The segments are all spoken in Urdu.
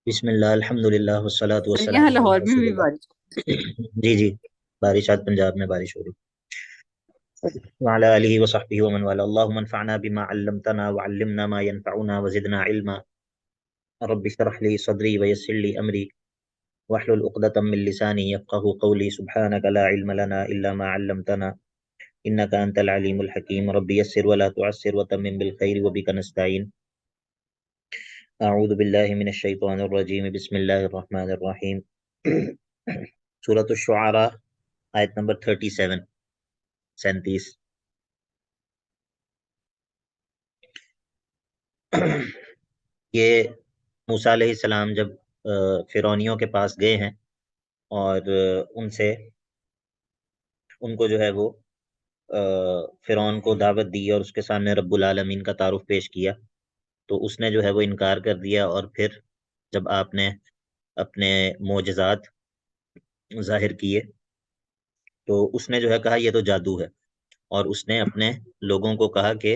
بسم اللہ الحمد للہ والصلاة سر یہاں والسلام علی لاہور میں رسول بھی اللہ۔ بارش جی جی، بارش آج پنجاب میں بارش ہو رہی وعلى آلہ وصحبہ ومن والا اللہم انفعنا بما علمتنا وعلمنا ما ينفعنا وزدنا علما رب اشرح لي صدری ويسر لي امری واحلل عقدة من لسانی یفقهوا قولی سبحانك لا علم لنا الا ما علمتنا انك انت العلیم الحکیم رب یسر ولا تعسر وتمم بالخیر وبک نستعین۔ اعوذ باللہ من الشیطان الرجیم بسم اللہ الرحمن الرحیم۔ سورۃ الشعراء آیت نمبر 37 37۔ یہ موسیٰ علیہ السلام جب فرعونیوں کے پاس گئے ہیں اور ان سے ان کو جو ہے وہ فرعون کو دعوت دی اور اس کے سامنے رب العالمین کا تعارف پیش کیا، تو اس نے جو ہے وہ انکار کر دیا، اور پھر جب آپ نے اپنے معجزات ظاہر کیے تو اس نے جو ہے کہا یہ تو جادو ہے، اور اس نے اپنے لوگوں کو کہا کہ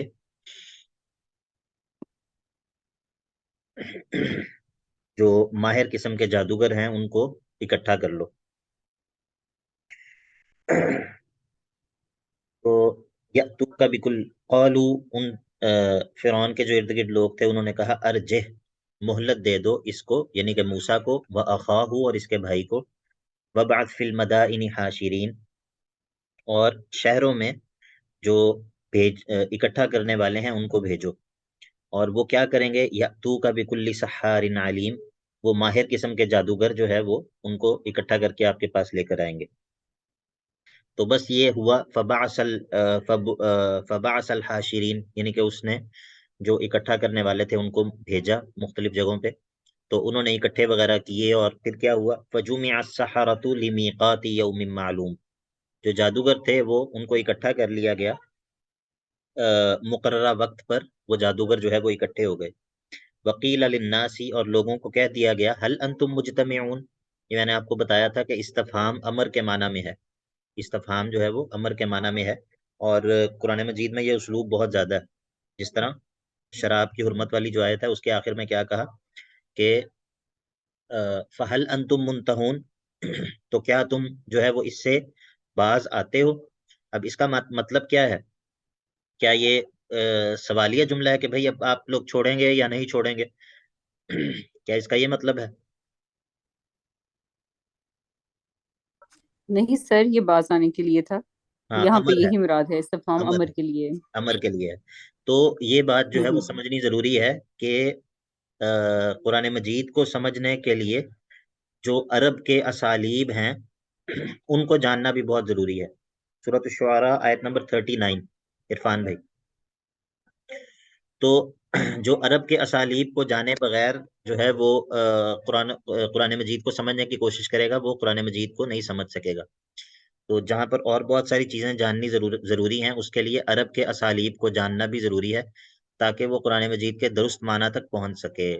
جو ماہر قسم کے جادوگر ہیں ان کو اکٹھا کر لو۔ تو یأتوک بکل قالو، ان فرعون کے جو ارد گرد لوگ تھے انہوں نے کہا ارجہ، مہلت دے دو اس کو، یعنی کہ موسیٰ کو، وَأَخَاهُ، اور اس کے بھائی کو، وَبَعَثْ فِي الْمَدَائِنِ حاشرین، اور شہروں میں جو اکٹھا کرنے والے ہیں ان کو بھیجو۔ اور وہ کیا کریں گے؟ یأتوک بکل سحار علیم، وہ ماہر قسم کے جادوگر جو ہے وہ ان کو اکٹھا کر کے آپ کے پاس لے کر آئیں گے۔ تو بس یہ ہوا، فبعث الحاشرین، یعنی کہ اس نے جو اکٹھا کرنے والے تھے ان کو بھیجا مختلف جگہوں پہ، تو انہوں نے اکٹھے وغیرہ کیے، اور پھر کیا ہوا؟ فجمع السحرۃ لمیقات یوم معلوم، جو جادوگر تھے وہ ان کو اکٹھا کر لیا گیا مقررہ وقت پر، وہ جادوگر جو ہے وہ اکٹھے ہو گئے۔ وقیل للناس، اور لوگوں کو کہہ دیا گیا، هل انتم مجتمعون، یہ میں نے آپ کو بتایا تھا کہ استفہام امر کے معنی میں ہے، استفہام جو ہے وہ امر کے معنی میں ہے، اور قرآن مجید میں یہ اسلوب بہت زیادہ ہے۔ جس طرح شراب کی حرمت والی جو آیت ہے اس کے آخر میں کیا کہا کہ فہل انتم منتہون، تو کیا تم جو ہے وہ اس سے باز آتے ہو؟ اب اس کا مطلب کیا ہے؟ کیا یہ سوالیہ جملہ ہے کہ بھئی اب آپ لوگ چھوڑیں گے یا نہیں چھوڑیں گے؟ کیا اس کا یہ مطلب ہے؟ نہیں سر، یہ باز آنے کے لیے تھا۔ ہاں، یہاں پہ امر ہے، یہی مراد ہے، استفہام امر امر ہے، کے لیے۔ امر کے لیے ہے۔ تو یہ بات جو ہے وہ ہوں سمجھنی ضروری ہے کہ قرآن مجید کو سمجھنے کے لیے جو عرب کے اسالیب ہیں ان کو جاننا بھی بہت ضروری ہے۔ سورۃ الشعراء آیت نمبر 39، عرفان بھائی۔ تو جو عرب کے اسالیب کو جانے بغیر جو ہے وہ قرآن مجید کو سمجھنے کی کوشش کرے گا، وہ قرآن مجید کو نہیں سمجھ سکے گا۔ تو جہاں پر اور بہت ساری چیزیں جاننی ضروری ہیں، اس کے لیے عرب کے اسالیب کو جاننا بھی ضروری ہے، تاکہ وہ قرآن مجید کے درست معنی تک پہنچ سکے۔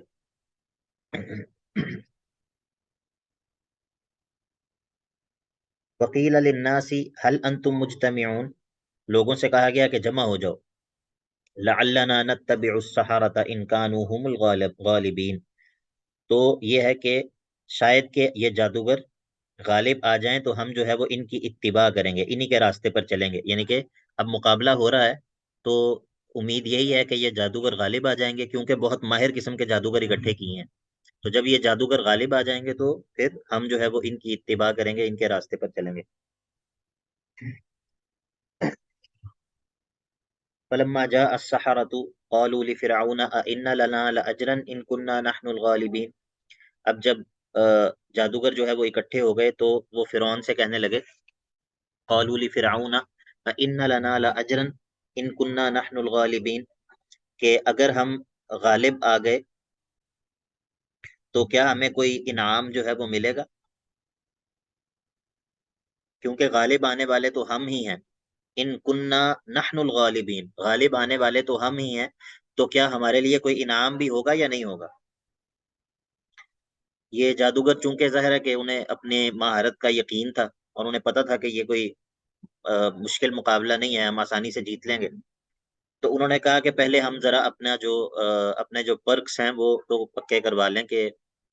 وقیل للناس هل انتم مجتمعون، لوگوں سے کہا گیا کہ جمع ہو جاؤ، لعلنا نتبع السحرة ان كانوا هم الغالبین، تو یہ ہے کہ شاید کہ یہ جادوگر غالب آ جائیں تو ہم جو ہے وہ ان کی اتباع کریں گے، انہی کے راستے پر چلیں گے، یعنی کہ اب مقابلہ ہو رہا ہے تو امید یہی ہے کہ یہ جادوگر غالب آ جائیں گے، کیونکہ بہت ماہر قسم کے جادوگر اکٹھے کیے ہیں۔ تو جب یہ جادوگر غالب آ جائیں گے تو پھر ہم جو ہے وہ ان کی اتباع کریں گے، ان کے راستے پر چلیں گے۔ فلما جاء السحرة قالوا لفرعون أئن لنا لأجرا إن كنا نحن الغالبين، اب جب جادوگر جو ہے وہ اکٹھے ہو گئے تو وہ فرعون سے کہنے لگے، قالوا لفرعون أئن لنا لأجرا إن كنا نحن الغالبين، کہ اگر ہم غالب آ گئے تو کیا ہمیں کوئی انعام جو ہے وہ ملے گا؟ کیونکہ غالب آنے والے تو ہم ہی ہیں، ان کننا نحن الغالبین، غالب آنے والے تو ہم ہی ہیں، تو کیا ہمارے لیے کوئی انعام بھی ہوگا یا نہیں ہوگا؟ یہ جادوگر چونکہ ظاہر ہے کہ انہیں اپنے مہارت کا یقین تھا، اور انہیں پتا تھا کہ یہ کوئی مشکل مقابلہ نہیں ہے، ہم آسانی سے جیت لیں گے، تو انہوں نے کہا کہ پہلے ہم ذرا اپنے جو پرکس ہیں وہ تو پکے کروا لیں کہ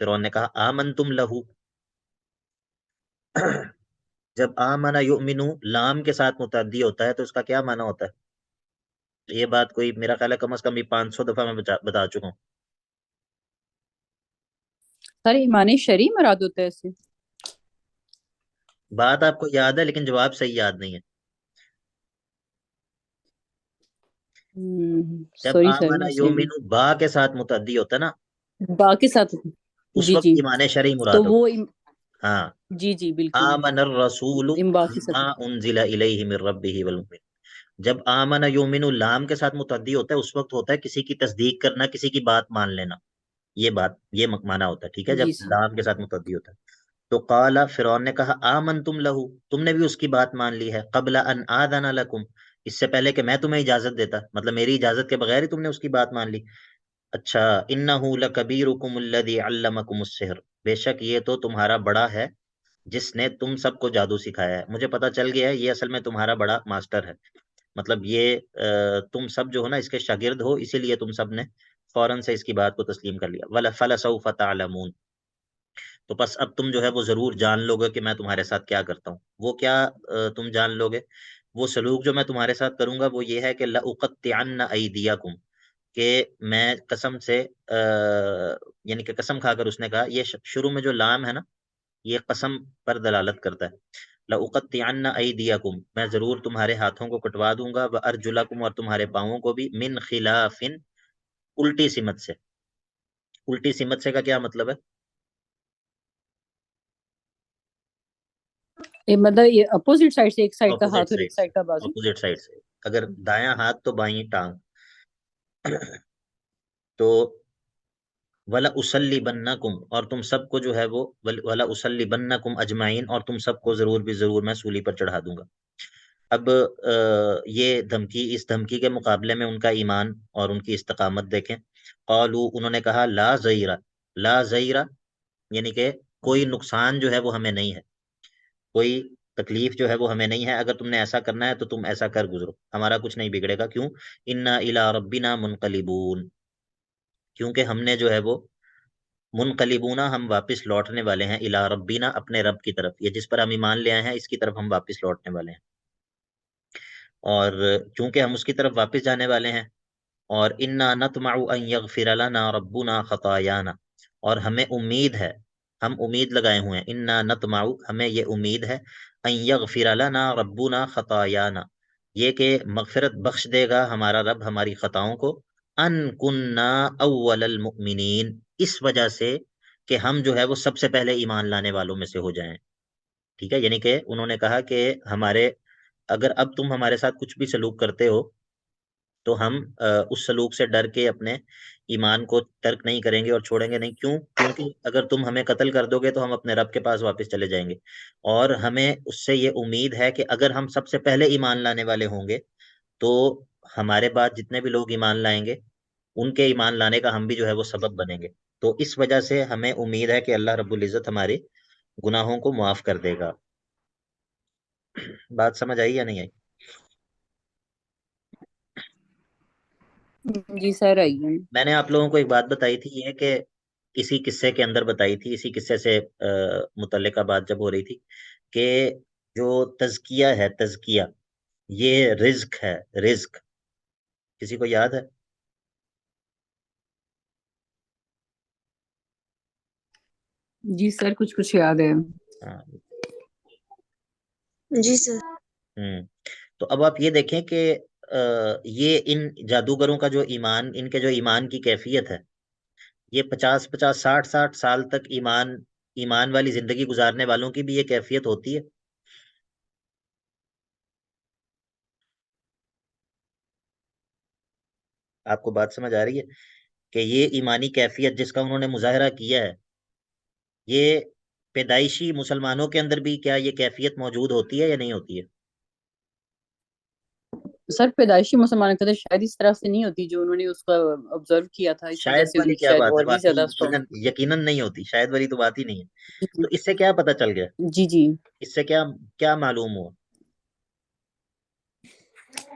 فرعون نے کہا آمنتم لہو، جب آمنا یؤمنو لام کے ساتھ متعدی ہوتا ہے تو اس کا کیا معنی ہوتا ہے؟ یہ بات کوئی میرا خیال ہے کم از کم بھی 500 دفعہ میں بتا چکا ہوں. سر ایمان شرعی مراد ہوتا ہے اسے؟ بات آپ کو یاد ہے لیکن جواب صحیح یاد نہیں ہے. جب سوری سر آمنا اس میں بھی یؤمنو با کے ساتھ متعدی ہوتا ہے نا، با کے ساتھ. اس جی وقت جی، ایمان شرعی تو مراد وہ ہوتا ہے. ہاں، جی جی بالکل آمن الرسول با کے بما ساتھ. انزل الیہ من ربہ والمؤمنون. جب آمن یومن لام کے ساتھ متعدی ہوتا ہے اس وقت ہوتا ہے کسی کی تصدیق کرنا، کسی کی بات مان لینا. یہ معنی ہوتا ہے. ٹھیک ہے، جی جب سر. لام کے ساتھ متعدی ہوتا ہے. تو قال فرعون نے کہا آمن تم لہو، تم نے بھی اس کی بات مان لی ہے، قبل ان آذن لکم، اس سے پہلے کہ میں تمہیں اجازت دیتا، مطلب میری اجازت کے بغیر ہی تم نے اس کی بات مان لی. اچھا، انہ لکبیرکم الذی علمکم السحر، بے شک یہ تو تمہارا بڑا ہے جس نے تم سب کو جادو سکھایا ہے. مجھے پتا چل گیا ہے یہ اصل میں تمہارا بڑا ماسٹر ہے، مطلب یہ تم سب جو ہو نا اس کے شاگرد ہو، اسی لیے تم سب نے فوراً سے اس کی بات کو تسلیم کر لیا. فَلَسَوْفَ تَعْلَمُونَ، تو بس اب تم جو ہے وہ ضرور جان لو گے کہ میں تمہارے ساتھ کیا کرتا ہوں. وہ کیا تم جان لو گے؟ وہ سلوک جو میں تمہارے ساتھ کروں گا وہ یہ ہے کہ لَأُقَطِّعَنَّ أَيْدِيَكُمْ، کہ میں قسم سے یعنی کہ قسم کھا کر اس نے کہا، یہ شروع میں جو لام ہے نا یہ قسم پر دلالت کرتا ہے. لَأُقَطِّعَنَّ أَيْدِيَكُمْ، میں ضرور تمہارے ہاتھوں کو کٹوا دوں گا، وَأَرْجُلَكُمْ، اور تمہارے پاؤں کو بھی، مِنْ خِلَافٍ، الٹی سمت سے. الٹی سمت سے کا کیا مطلب ہے؟ مطلب یہ اپوزٹ سائڈ سے، ایک سائڈ کا اپوزٹ ہاتھ اور سائڈ ایک سے. سائڈ کا بازو. اپوزٹ سائڈ سے، اگر دایاں ہاتھ تو بائیں ٹانگ. تو وَلَأُصَلِّبَنَّكُمْ، اور تم سب کو جو ہے وہ وَلَأُصَلِّبَنَّكُمْ أَجْمَعِينَ، اور تم سب کو ضرور بھی ضرور میں سولی پر چڑھا دوں گا. اب یہ دھمکی، اس دھمکی کے مقابلے میں ان کا ایمان اور ان کی استقامت دیکھیں. قالوا، انہوں نے کہا لا ضیرہ، لا ضیرہ یعنی کہ کوئی نقصان جو ہے وہ ہمیں نہیں ہے، کوئی تکلیف جو ہے وہ ہمیں نہیں ہے، اگر تم نے ایسا کرنا ہے تو تم ایسا کر گزرو، ہمارا کچھ نہیں بگڑے گا. کیوں؟ انا الی ربنا منقلبون، کیونکہ ہم نے جو ہے وہ منقلبون، ہم واپس لوٹنے والے ہیں، الی ربنا، اپنے رب کی طرف، یہ جس پر ہم ایمان لے آئے ہیں اس کی طرف ہم واپس لوٹنے والے ہیں. اور چونکہ ہم اس کی طرف واپس جانے والے ہیں، اور انا نطمع ان یغفر لنا ربنا خطایانا، اور ہمیں امید ہے، ہم امید لگائے ہوئے ہیں، انا نطمع، ہمیں یہ امید ہے، ان یغفر لنا ربنا خطایانا، یہ کہ مغفرت بخش دے گا ہمارا رب ہماری خطاؤں کو، ان کننا اول المؤمنین، اس وجہ سے کہ ہم جو ہے وہ سب سے پہلے ایمان لانے والوں میں سے ہو جائیں. ٹھیک ہے، یعنی کہ انہوں نے کہا کہ ہمارے، اگر اب تم ہمارے ساتھ کچھ بھی سلوک کرتے ہو تو ہم اس سلوک سے ڈر کے اپنے ایمان کو ترک نہیں کریں گے اور چھوڑیں گے نہیں. کیوں؟ کیونکہ اگر تم ہمیں قتل کر دو گے تو ہم اپنے رب کے پاس واپس چلے جائیں گے، اور ہمیں اس سے یہ امید ہے کہ اگر ہم سب سے پہلے ایمان لانے والے ہوں گے تو ہمارے بعد جتنے بھی لوگ ایمان لائیں گے ان کے ایمان لانے کا ہم بھی جو ہے وہ سبب بنیں گے. تو اس وجہ سے ہمیں امید ہے کہ اللہ رب العزت ہمارے گناہوں کو معاف کر دے گا. بات سمجھ آئی یا نہیں آئی؟ جی سر آئیے. میں نے آپ لوگوں کو ایک بات بتائی تھی، یہ کہ اسی قصے کے اندر بتائی تھی، اسی قصے سے متعلقہ بات جب ہو رہی تھی کہ جو تزکیہ ہے، تزکیہ یہ رزق ہے، رزق. کسی کو یاد ہے؟ جی سر کچھ کچھ یاد ہے. ہاں. جی سر. تو اب آپ یہ دیکھیں کہ یہ ان جادوگروں کا جو ایمان، ان کے جو ایمان کی کیفیت ہے، یہ 50 60 سال تک ایمان والی زندگی گزارنے والوں کی بھی یہ کیفیت ہوتی ہے. آپ کو بات سمجھ آ رہی ہے کہ یہ ایمانی کیفیت جس کا انہوں نے مظاہرہ کیا ہے، یہ پیدائشی مسلمانوں کے اندر بھی کیا یہ کیفیت موجود ہوتی ہے یا نہیں ہوتی ہے؟ سر پیدائشی مسلمان کا شاید اس طرح سے نہیں ہوتی جو انہوں نے اس کو آبزرو کیا تھا، اس وجہ شاید سے ان والی کی کیا شاید بات ہے، اور بھی واقعی زیادہ اسٹرانگ. یقیناً نہیں ہوتی، شاید والی تو بات ہی نہیں ہے. جی تو اس سے کیا پتہ چل گیا؟ جی جی اس سے کیا کیا معلوم ہوا؟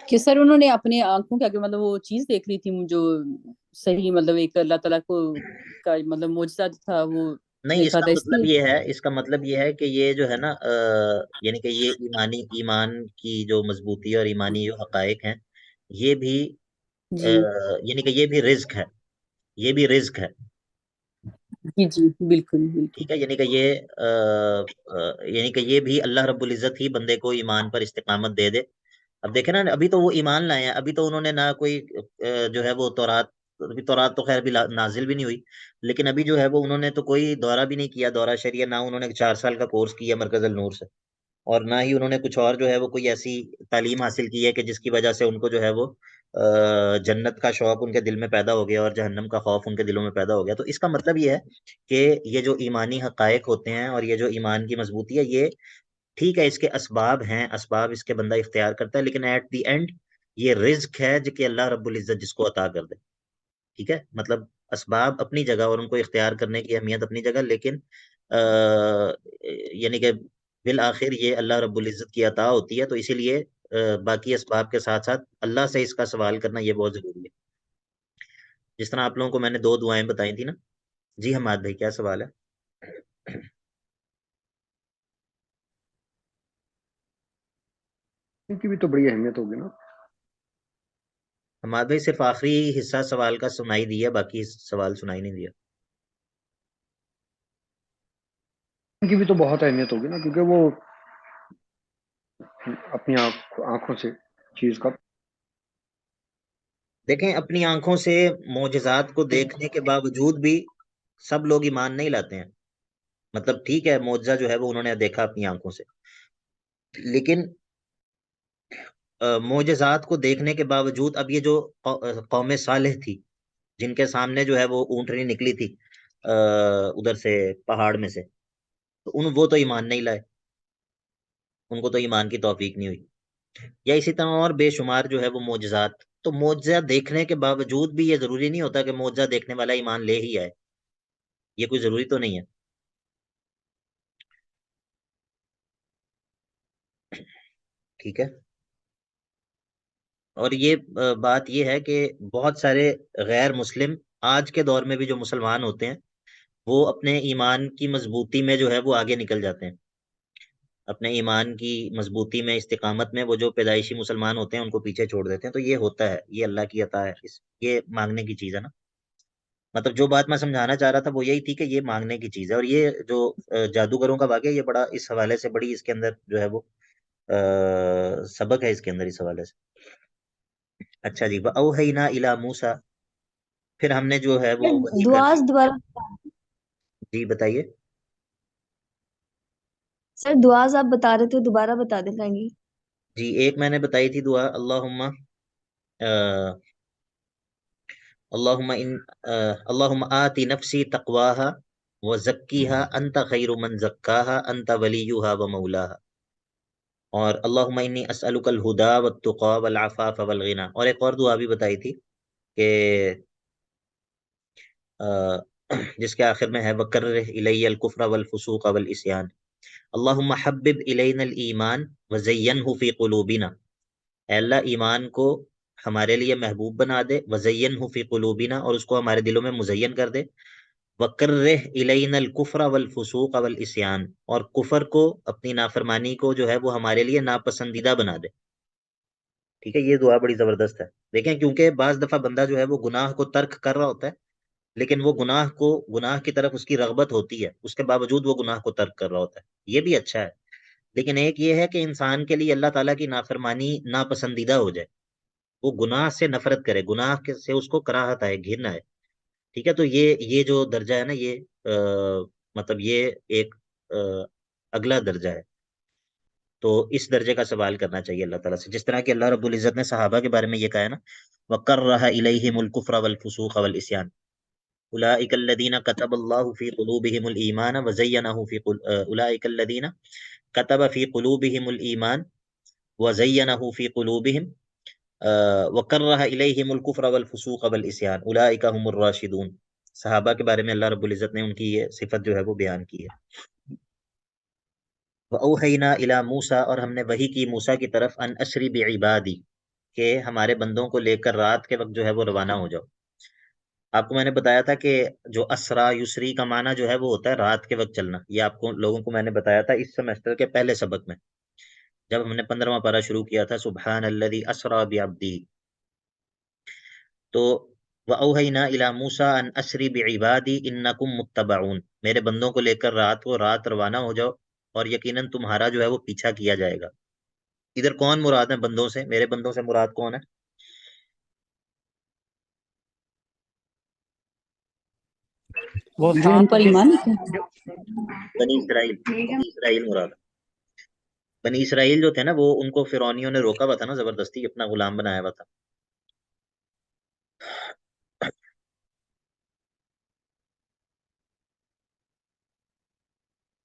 کہ سر انہوں نے اپنے آنکھوں کے آگے مطلب وہ چیز دیکھ لی تھی جو صحیح مطلب ایک اللہ تعالیٰ کو کا مطلب معجزہ تھا وہ نہیں، اس دیکھا کا تھا، اس مطلب لیے یہ ہے، اس کا مطلب یہ ہے کہ یہ جو ہے نا یعنی کہ یہ ایمان کی جو مضبوطی اور ایمانی جو حقائق ہیں، یہ بھی جی یعنی کہ یہ بھی رزق ہے، یہ بھی رزق ہے، جی جی بالکل بالکل ٹھیک ہے، یعنی کہ یعنی کہ یہ بھی اللہ رب العزت ہی بندے کو ایمان پر استقامت دے دے۔ اب دیکھیں نا، ابھی تو وہ ایمان لائے ہیں، ابھی تو انہوں نے نہ کوئی جو ہے وہ تورات، ابھی تورات تو خیر بھی نازل بھی نہیں ہوئی، لیکن ابھی جو ہے وہ انہوں نے تو کوئی دورہ بھی نہیں کیا، دورہ شریعہ، نہ انہوں نے 4 سال کا کورس کیا مرکز النور سے، اور نہ ہی انہوں نے کچھ اور جو ہے وہ کوئی ایسی تعلیم حاصل کی ہے کہ جس کی وجہ سے ان کو جو ہے وہ جنت کا شوق ان کے دل میں پیدا ہو گیا اور جہنم کا خوف ان کے دلوں میں پیدا ہو گیا۔ تو اس کا مطلب یہ ہے کہ یہ جو ایمانی حقائق ہوتے ہیں اور یہ جو ایمان کی مضبوطی ہے، یہ ٹھیک ہے، اس کے اسباب ہیں، اسباب اس کے بندہ اختیار کرتا ہے، لیکن ایٹ دی اینڈ یہ رزق ہے جو کہ اللہ رب العزت جس کو عطا کر دے، ٹھیک ہے، مطلب اسباب اپنی جگہ اور ان کو اختیار کرنے کی اہمیت اپنی جگہ، لیکن یعنی کہ بالآخر یہ اللہ رب العزت کی عطا ہوتی ہے، تو اسی لیے باقی اسباب کے ساتھ ساتھ اللہ سے اس کا سوال کرنا یہ بہت ضروری ہے۔ جس طرح آپ لوگوں کو میں نے 2 دعائیں بتائی تھی نا۔ جی حماد بھائی، کیا سوال ہے؟ ان کی بھی تو بڑی اہمیت ہوگی نا۔ حماد بھائی صرف آخری حصہ سوال کا سنائی دیا، باقی سوال سنائی نہیں دیا۔ ان کی بھی تو بہت اہمیت ہوگی نا، کیونکہ وہ اپنی آنکھوں سے چیز کا دیکھیں، اپنی آنکھوں سے معجزات کو دیکھنے کے باوجود بھی سب لوگ ایمان نہیں لاتے ہیں، مطلب ٹھیک ہے، معجزہ جو ہے وہ انہوں نے دیکھا اپنی آنکھوں سے، لیکن معجزات کو دیکھنے کے باوجود اب یہ جو قوم صالح تھی، جن کے سامنے جو ہے وہ اونٹنی نکلی تھی ادھر سے پہاڑ میں سے، تو وہ تو ایمان نہیں لائے، ان کو تو ایمان کی توفیق نہیں ہوئی۔ یا اسی طرح اور بے شمار جو ہے وہ معجزات، تو معجزہ دیکھنے کے باوجود بھی یہ ضروری نہیں ہوتا کہ معجزہ دیکھنے والا ایمان لے ہی آئے، یہ کوئی ضروری تو نہیں ہے، ٹھیک ہے۔ اور یہ بات یہ ہے کہ بہت سارے غیر مسلم آج کے دور میں بھی جو مسلمان ہوتے ہیں، وہ اپنے ایمان کی مضبوطی میں جو ہے وہ آگے نکل جاتے ہیں، اپنے ایمان کی مضبوطی میں، استقامت میں، وہ جو پیدائشی مسلمان ہوتے ہیں ان کو پیچھے چھوڑ دیتے ہیں۔ تو یہ ہوتا ہے، یہ اللہ کی عطا ہے، یہ مانگنے کی چیز ہے نا، مطلب جو بات میں سمجھانا چاہ رہا تھا وہ یہی تھی کہ یہ مانگنے کی چیز ہے، اور یہ جو جادوگروں کا واقعہ، یہ بڑا اس حوالے سے بڑی اس کے اندر جو ہے وہ سبق ہے اس کے اندر اس حوالے سے۔ اچھا جی، وَأَوْحَيْنَا إِلَى موسیٰ، پھر ہم نے جو ہے وہ وحی کر دعا دی۔ دوبارہ جی بتائیے۔ سر دعا آپ بتا رہے تھے دوبارہ بتا دیں گی؟ جی، ایک میں نے بتائی تھی دعا، اللہم آتی نفسی تقواها وزکیها انت خیر من زکاها انت ولیها ومولاها، اور اللہم انی اسألک الہدا والتقا والعفاف والغنی، اور ایک اور دعا بھی بتائی تھی کہ جس کے آخر میں ہے وکرہ الی الکفر والفسوق والعصیان، اللہم حبب الینا الایمان وزینہ فی قلوبنا، اے اللہ ایمان کو ہمارے لیے محبوب بنا دے، وزینہ فی قلوبنا، اور اس کو ہمارے دلوں میں مزین کر دے، وکرہ الینا الکفر والفسوق والعصیان، اور کفر کو، اپنی نافرمانی کو جو ہے وہ ہمارے لیے ناپسندیدہ بنا دے، ٹھیک ہے۔ یہ دعا بڑی زبردست ہے، دیکھیں، کیونکہ بعض دفعہ بندہ جو ہے وہ گناہ کو ترک کر رہا ہوتا ہے، لیکن وہ گناہ کی طرف اس کی رغبت ہوتی ہے، اس کے باوجود وہ گناہ کو ترک کر رہا ہوتا ہے، یہ بھی اچھا ہے، لیکن ایک یہ ہے کہ انسان کے لیے اللہ تعالیٰ کی نافرمانی ناپسندیدہ ہو جائے، وہ گناہ سے نفرت کرے، گناہ سے اس کو کراہت آئے، گھن آئے، ٹھیک ہے۔ تو یہ جو درجہ ہے نا، یہ مطلب یہ ایک اگلا درجہ ہے، تو اس درجے کا سوال کرنا چاہیے اللہ تعالیٰ سے، جس طرح کہ اللہ رب العزت نے صحابہ کے بارے میں یہ کہا ہے نا، وَقَرَّهَ إِلَيْهِمُ الْكُفْرَ وَالْفُسُوقَ وَالْعِصْيَانَ أُولَٰئِكَ الَّذِينَ كَتَبَ اللَّهُ فِي قُلُوبِهِمُ الْإِيمَانَ وَزَيَّنَهُ أُولَٰئِكَ الَّذِينَ كَتَبَ فِي قُلُوبِهِمُ الْإِيمَانَ وَزَيَّنَهُ فِي قُلُوبِهِمْ وَكَرَّهَ إِلَيْهِمُ الْكُفْرَ وَالْفُسُوقَ وَالْعِصْيَانَ أُولَٰئِكَ هُمُ الرَّاشِدُونَ، صحابہ کے بارے میں اللہ رب العزت نے ان کی یہ صفت جو ہے وہ بیان کی ہے۔ وَأَوْحَيْنَا إِلَىٰ مُوسَىٰ، اور ہم نے وحی کی موسیٰ کی طرف، أَنْ أَسْرِ بِعِبَادِي، کہ ہمارے بندوں کو لے کر رات کے وقت جو ہے وہ روانہ ہو جاؤ۔ آپ کو میں نے بتایا تھا کہ جو اسرا یسری کا معنی جو ہے وہ ہوتا ہے رات کے وقت چلنا. یہ آپ کو لوگوں کو میں نے بتایا تھا اس سیمسٹر کے پہلے سبق میں، جب ہم نے 15واں پارہ شروع کیا تھا، سبحان الذی اسرا بعبدہ. تو وَأَوْحَيْنَا إِلَى مُوسَىٰ أَنْ أَسْرِ بِعِبَادِي إِنَّكُمْ مُتَّبَعُونَ، میرے بندوں کو لے کر رات روانہ ہو جاؤ اور یقیناً تمہارا جو ہے وہ پیچھا کیا جائے گا. ادھر کون مراد ہے بندوں سے؟ میرے بندوں سے مراد کون ہے؟ وہ جو ان سات پر ایمان ہے. بنی اسرائیل مراد ہے. بنی اسرائیل جو تھے نا، وہ ان کو فرعونیوں نے روکا ہوا تھا نا، زبردستی اپنا غلام بنایا ہوا تھا.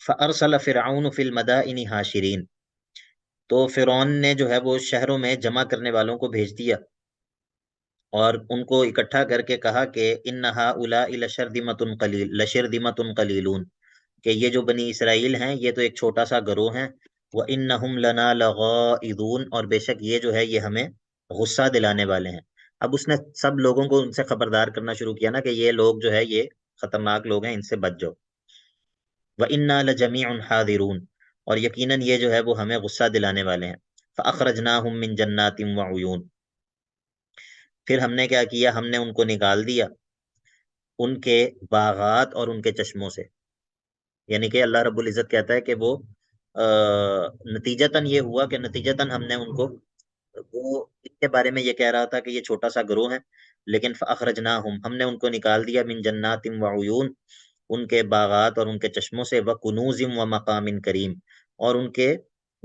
فَأَرْسَلَ فِرْعَوْنُ فِي الْمَدَائِنِ حَاشِرِينَ، تو فرعون نے جو ہے وہ شہروں میں جمع کرنے والوں کو بھیج دیا اور ان کو اکٹھا کر کے کہا کہ ان هؤلاء لشرذمۃ قلیلون، کہ یہ جو بنی اسرائیل ہیں یہ تو ایک چھوٹا سا گروہ ہیں. وَإِنَّهُمْ لَنَا لَغَائِظُونَ، اور بے شک یہ جو ہے یہ ہمیں غصہ دلانے والے ہیں. اب اس نے سب لوگوں کو ان سے خبردار کرنا شروع کیا نا کہ یہ لوگ جو ہے یہ خطرناک لوگ ہیں، ان سے بچ جاؤ. وَإِنَّا لَجَمِيعٌ حَاذِرُونَ، اور یقیناً یہ جو ہے وہ ہمیں غصہ دلانے والے ہیں. فَأَخْرَجْنَاهُمْ مِنْ جَنَّاتٍ وَعُيُونٍ، پھر ہم نے کیا کیا، ہم نے ان کو نکال دیا ان کے باغات اور ان کے چشموں سے. یعنی کہ اللہ رب العزت کہتا ہے کہ وہ نتیجتاً یہ ہوا کہ نتیجتاً ہم نے ان کو، وہ ان کے بارے میں یہ کہہ رہا تھا کہ یہ چھوٹا سا گروہ ہے، لیکن فَأَخْرَجْنَاهُمْ، ہم نے ان کو نکال دیا من جنات وعیون، ان کے باغات اور ان کے چشموں سے، وَكُنُوزٍ وَمَقَامٍ کریم، اور ان کے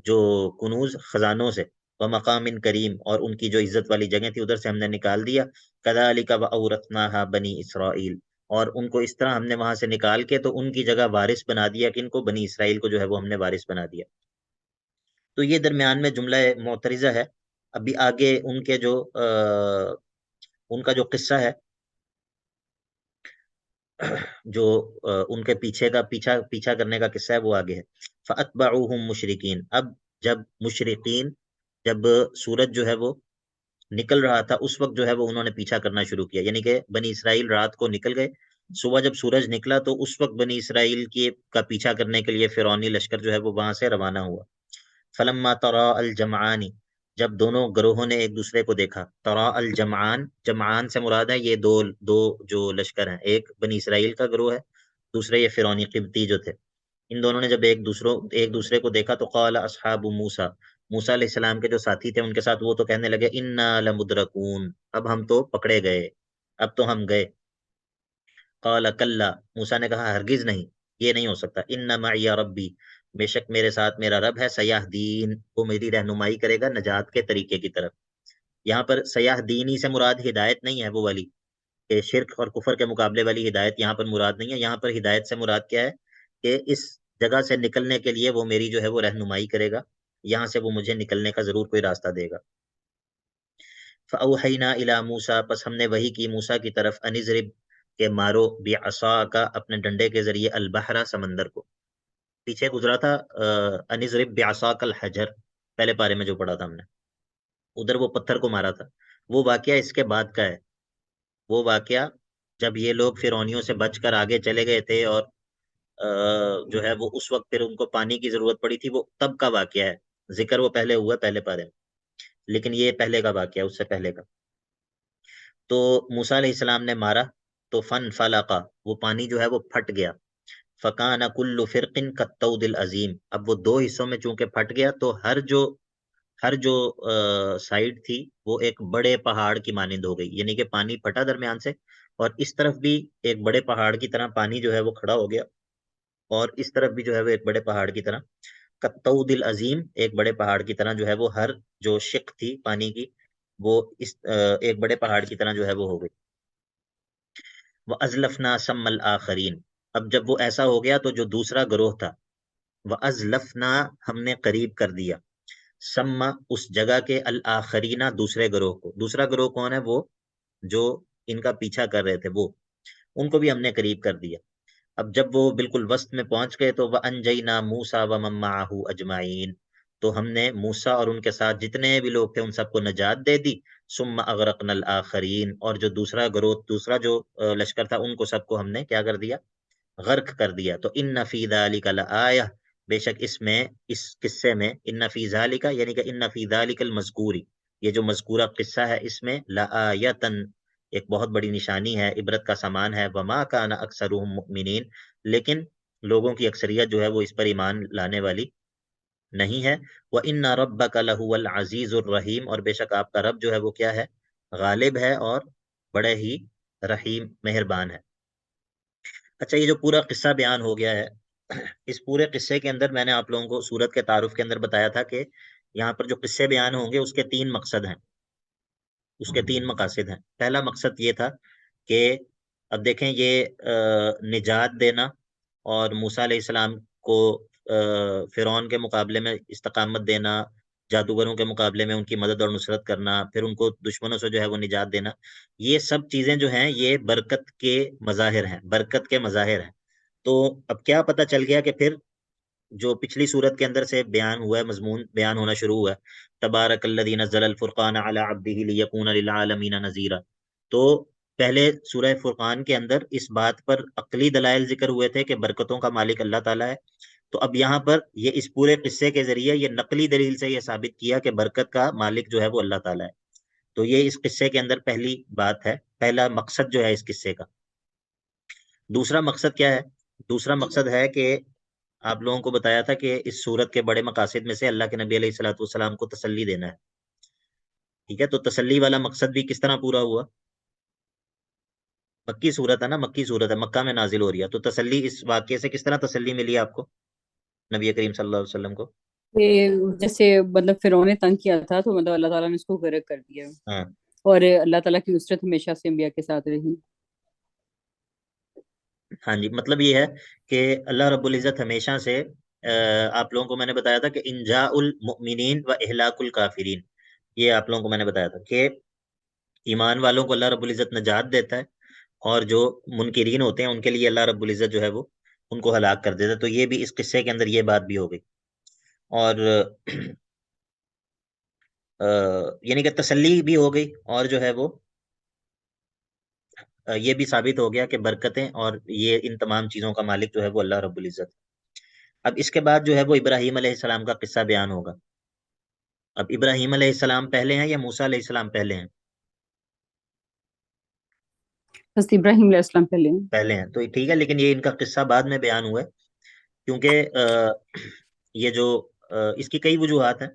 جو کنوز خزانوں سے، وَمَقَامٍ کریم، اور ان کی جو عزت والی جگہ تھی ادھر سے ہم نے نکال دیا. كَذَلِكَ وَأَوْرَثْنَاهَا بَنِي إِسْرَائِيل، اور ان کو اس طرح ہم نے وہاں سے نکال کے تو ان کی جگہ وارث بنا دیا، کہ ان کو بنی اسرائیل کو جو ہے وہ ہم نے وارث بنا دیا. تو یہ درمیان میں جملہ معترضہ ہے. ابھی آگے ان کے جو ان کا جو قصہ ہے، جو ان کے پیچھا کرنے کا قصہ ہے، وہ آگے ہے. فَأَتْبَعُوهُمْ مُشْرِقِينَ، اب جب مشرقین، جب سورج جو ہے وہ نکل رہا تھا اس وقت جو ہے وہ انہوں نے پیچھا کرنا شروع کیا. یعنی کہ بنی اسرائیل رات کو نکل گئے، صبح جب سورج نکلا تو اس وقت بنی اسرائیل کا پیچھا کرنے کے لیے فرعونی لشکر جو ہے وہ وہاں سے روانہ ہوا. فلما تراء الجمعان، جب دونوں گروہوں نے ایک دوسرے کو دیکھا. تراء الجمعان، جمعان سے مراد ہے یہ دو جو لشکر ہیں، ایک بنی اسرائیل کا گروہ ہے، دوسرے یہ فرعونی قبطی جو تھے. ان دونوں نے جب ایک دوسرے کو دیکھا تو قال اصحاب موسیٰ، موسیٰ علیہ السلام کے جو ساتھی تھے ان کے ساتھ وہ تو کہنے لگے انا لمدرکون، اب ہم تو پکڑے گئے، اب تو ہم گئے. قال کلا، موسیٰ نے کہا ہرگز نہیں، یہ نہیں ہو سکتا. ان معی ربی، بے شک میرے ساتھ میرا رب ہے. سیاح دین، وہ میری رہنمائی کرے گا نجات کے طریقے کی طرف. یہاں پر سیاح دینی سے مراد ہدایت نہیں ہے وہ والی کہ شرک اور کفر کے مقابلے والی ہدایت یہاں پر مراد نہیں ہے. یہاں پر ہدایت سے مراد کیا ہے کہ اس جگہ سے نکلنے کے لیے وہ میری جو ہے وہ رہنمائی کرے گا، یہاں سے وہ مجھے نکلنے کا ضرور کوئی راستہ دے گا. فَأَوْحَيْنَا إِلَى مُوسَىٰ، پس ہم نے وحی کی موسیٰ کی طرف، أَنِ اضْرِبْ، کہ مارو، بِعَصَاكَ، اپنے ڈنڈے کے ذریعے، البحر، سمندر کو. پیچھے گزرا تھا أَنِ اضْرِبْ بِعَصَاكَ الْحَجَرَ، پہلے پارے میں جو پڑھا تھا ہم نے، ادھر وہ پتھر کو مارا تھا. وہ واقعہ اس کے بعد کا ہے. وہ واقعہ جب یہ لوگ فرعونیوں سے بچ کر آگے چلے گئے تھے اور جو ہے وہ اس وقت پھر ان کو پانی کی ضرورت پڑی تھی، وہ تب کا واقعہ ہے. ذکر وہ پہلے ہوا پہلے پارے میں، لیکن یہ پہلے کا واقعہ، اس سے پہلے کا. تو موسیٰ علیہ السلام نے مارا تو فن فلقا، وہ پانی جو ہے وہ پھٹ گیا. فکان کل فرقن کالطود العظیم، اب وہ دو حصوں میں چونکہ پھٹ گیا تو ہر جو سائڈ تھی وہ ایک بڑے پہاڑ کی مانند ہو گئی. یعنی کہ پانی پھٹا درمیان سے اور اس طرف بھی ایک بڑے پہاڑ کی طرح پانی جو ہے وہ کھڑا ہو گیا، اور اس طرف بھی جو ہے وہ ایک بڑے پہاڑ کی طرح، کالطود العظیم، ایک بڑے پہاڑ کی طرح جو ہے وہ ہر جو شق تھی پانی کی وہ اس ایک بڑے پہاڑ کی طرح جو ہے وہ ہو گئی. وَأَزْلَفْنَا ثَمَّ الْآخَرِينَ، اب جب وہ ایسا ہو گیا تو جو دوسرا گروہ تھا، وَأَزْلَفْنَا، ہم نے قریب کر دیا، ثَمَّ، اس جگہ کے، الْآخَرِينَ، دوسرے گروہ کو. دوسرا گروہ کون ہے؟ وہ جو ان کا پیچھا کر رہے تھے، وہ ان کو بھی ہم نے قریب کر دیا. اب جب وہ بالکل وسط میں پہنچ گئے تو وَأَنْجَيْنَا مُوسَىٰ وَمَن مَّعَهُ أَجْمَعِينَ، تو ہم نے موسیٰ اور ان کے ساتھ جتنے بھی لوگ تھے ان سب کو نجات دے دی. ثم اغرقنا الآخرین، اور جو دوسرا گروہ، دوسرا جو لشکر تھا، ان کو سب کو ہم نے کیا کر دیا؟ غرق کر دیا. تو ان فی ذالک لآیہ، بے شک اس میں، اس قصے میں، ان فی ذالک یعنی کہ ان فی ذالک المذکوری، یہ جو مذکورہ قصہ ہے اس میں لآیتن، ایک بہت بڑی نشانی ہے، عبرت کا سامان ہے. وما کان اکثرهم مؤمنین، لیکن لوگوں کی اکثریت جو ہے وہ اس پر ایمان لانے والی نہیں ہے. وَإِنَّ رَبَّكَ لَهُوَ الْعَزِيزُ الرَّحِيمُ، اور بے شک آپ کا رب جو ہے وہ کیا ہے؟ غالب ہے اور بڑے ہی رحیم، مہربان ہے. اچھا، یہ جو پورا قصہ بیان ہو گیا ہے، اس پورے قصے کے اندر میں نے آپ لوگوں کو سورت کے تعارف کے اندر بتایا تھا کہ یہاں پر جو قصے بیان ہوں گے اس کے 3 مقصد ہیں، اس کے 3 مقاصد ہیں. پہلا مقصد یہ تھا کہ اب دیکھیں یہ نجات دینا اور موسیٰ علیہ السلام کو فرعون کے مقابلے میں استقامت دینا، جادوگروں کے مقابلے میں ان کی مدد اور نصرت کرنا، پھر ان کو دشمنوں سے جو ہے وہ نجات دینا، یہ سب چیزیں جو ہیں یہ برکت کے مظاہر ہیں، برکت کے مظاہر ہیں. تو اب کیا پتہ چل گیا کہ پھر جو پچھلی صورت کے اندر سے بیان ہوا ہے، مضمون بیان ہونا شروع ہوا ہے، تبارک الذی نزل الفرقان علی عبدہ لیکون للعالمین نذیرا. تو پہلے سورہ فرقان کے اندر اس بات پر عقلی دلائل ذکر ہوئے تھے کہ برکتوں کا مالک اللہ تعالیٰ ہے. تو اب یہاں پر یہ اس پورے قصے کے ذریعے یہ نقلی دلیل سے یہ ثابت کیا کہ برکت کا مالک جو ہے وہ اللہ تعالیٰ ہے. تو یہ اس قصے کے اندر پہلی بات ہے، پہلا مقصد جو ہے اس قصے کا. دوسرا مقصد کیا ہے؟ دوسرا مقصد ہے کہ آپ لوگوں کو بتایا تھا کہ اس صورت کے بڑے مقاصد میں سے اللہ کے نبی علیہ الصلوۃ والسلام کو تسلی دینا ہے. ٹھیک ہے، تو تسلی والا مقصد بھی کس طرح پورا ہوا؟ مکی صورت ہے نا، مکی صورت ہے، مکہ میں نازل ہو رہی ہے، تو تسلی اس واقعے سے کس طرح تسلی ملی آپ کو، نبی کریم صلی اللہ علیہ وسلم کو؟ کہ جیسے مطلب فرعون نے تنگ کیا تھا تو مطلب اللہ تعالیٰ نے اس کو غرق کر دیا، ہاں اور اللہ تعالیٰ کی نصرت ہمیشہ سے انبیاء کے ساتھ رہی. ہاں جی، مطلب یہ ہے کہ اللہ رب العزت ہمیشہ سے آپ لوگوں کو میں نے بتایا تھا کہ انجاء المؤمنین و اہلاک الکافرین، یہ آپ لوگوں کو میں نے بتایا تھا کہ ایمان والوں کو اللہ رب العزت نجات دیتا ہے، اور جو منکرین ہوتے ہیں ان کے لیے اللہ رب العزت جو ہے وہ ان کو ہلاک کر دیتا ہے. تو یہ بھی اس قصے کے اندر یہ بات بھی ہو گئی، اور یعنی کہ تسلی بھی ہو گئی، اور جو ہے وہ یہ بھی ثابت ہو گیا کہ برکتیں اور یہ ان تمام چیزوں کا مالک جو ہے وہ اللہ رب العزت. اب اس کے بعد جو ہے وہ ابراہیم علیہ السلام کا قصہ بیان ہوگا. اب ابراہیم علیہ السلام پہلے ہیں یا موسیٰ علیہ السلام پہلے ہیں؟ حضرت ابراہیم علیہ السلام پہلے ہیں. پہلے ہیں، تو ٹھیک ہے، لیکن یہ ان کا قصہ بعد میں بیان ہوا ہے، کیونکہ یہ جو اس کی کئی وجوہات ہیں.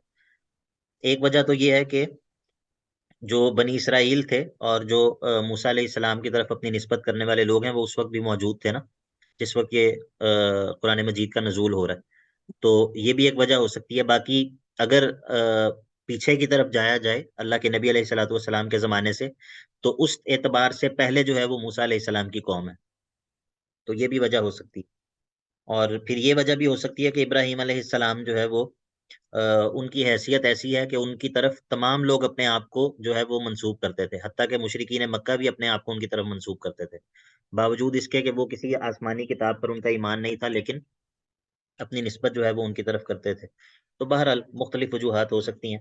ایک وجہ تو یہ ہے کہ جو بنی اسرائیل تھے اور جو موسیٰ علیہ السلام کی طرف اپنی نسبت کرنے والے لوگ ہیں وہ اس وقت بھی موجود تھے نا، جس وقت یہ قرآن مجید کا نزول ہو رہا ہے. تو یہ بھی ایک وجہ ہو سکتی ہے. باقی اگر پیچھے کی طرف جایا جائے اللہ کے نبی علیہ الصلوۃ والسلام کے زمانے سے، تو اس اعتبار سے پہلے جو ہے وہ موسیٰ علیہ السلام کی قوم ہے، تو یہ بھی وجہ ہو سکتی ہے. اور پھر یہ وجہ بھی ہو سکتی ہے کہ ابراہیم علیہ السلام جو ہے وہ ان کی حیثیت ایسی ہے کہ ان کی طرف تمام لوگ اپنے آپ کو جو ہے وہ منسوب کرتے تھے، حتیٰ کہ مشرکین مکہ بھی اپنے آپ کو ان کی طرف منسوب کرتے تھے، باوجود اس کے کہ وہ کسی آسمانی کتاب پر ان کا ایمان نہیں تھا، لیکن اپنی نسبت جو ہے وہ ان کی طرف کرتے تھے. تو بہرحال مختلف وجوہات ہو سکتی ہیں.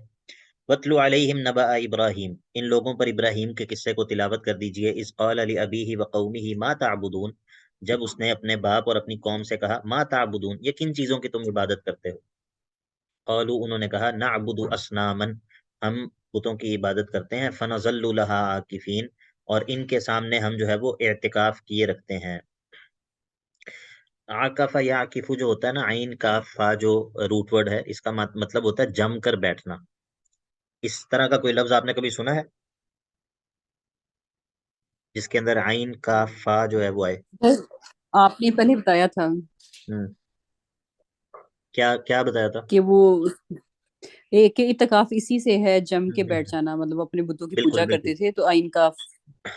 وَاتْلُ عَلَيْهِمْ نَبَأَ إِبْرَاهِيمَ، ان لوگوں پر ابراہیم کے قصے کو تلاوت کر دیجئے. اذ قال لأبیہ وقومہ ما تعبدون، جب اس نے اپنے باپ اور اپنی قوم سے کہا ما تعبدون، یہ کن چیزوں کی تم عبادت کرتے ہو؟ قالوا، انہوں نے کہا نعبد اصناما، ہم بتوں کی عبادت کرتے ہیں. فنظل لها عاکفین، اور ان کے سامنے ہم جو ہے وہ اعتکاف کیے رکھتے ہیں. عاکف یا عاکف جو ہوتا ہے نا، عین کاف فا جو روٹ ورڈ ہے، اس کا مطلب ہوتا ہے جم کر بیٹھنا. اس طرح کا کوئی لفظ آپ نے کبھی سنا ہے جس کے اندر عین کاف فا جو ہے وہ آئے؟ آپ نے پہلے بتایا تھا کیا بتایا تھا؟ کہ وہ ایک اعتکاف اسی سے ہے، جم کے بیٹھ جانا، مطلب اپنے بتوں کی بالکل پوجا بالکل. کرتے تھے تو آئین کاف.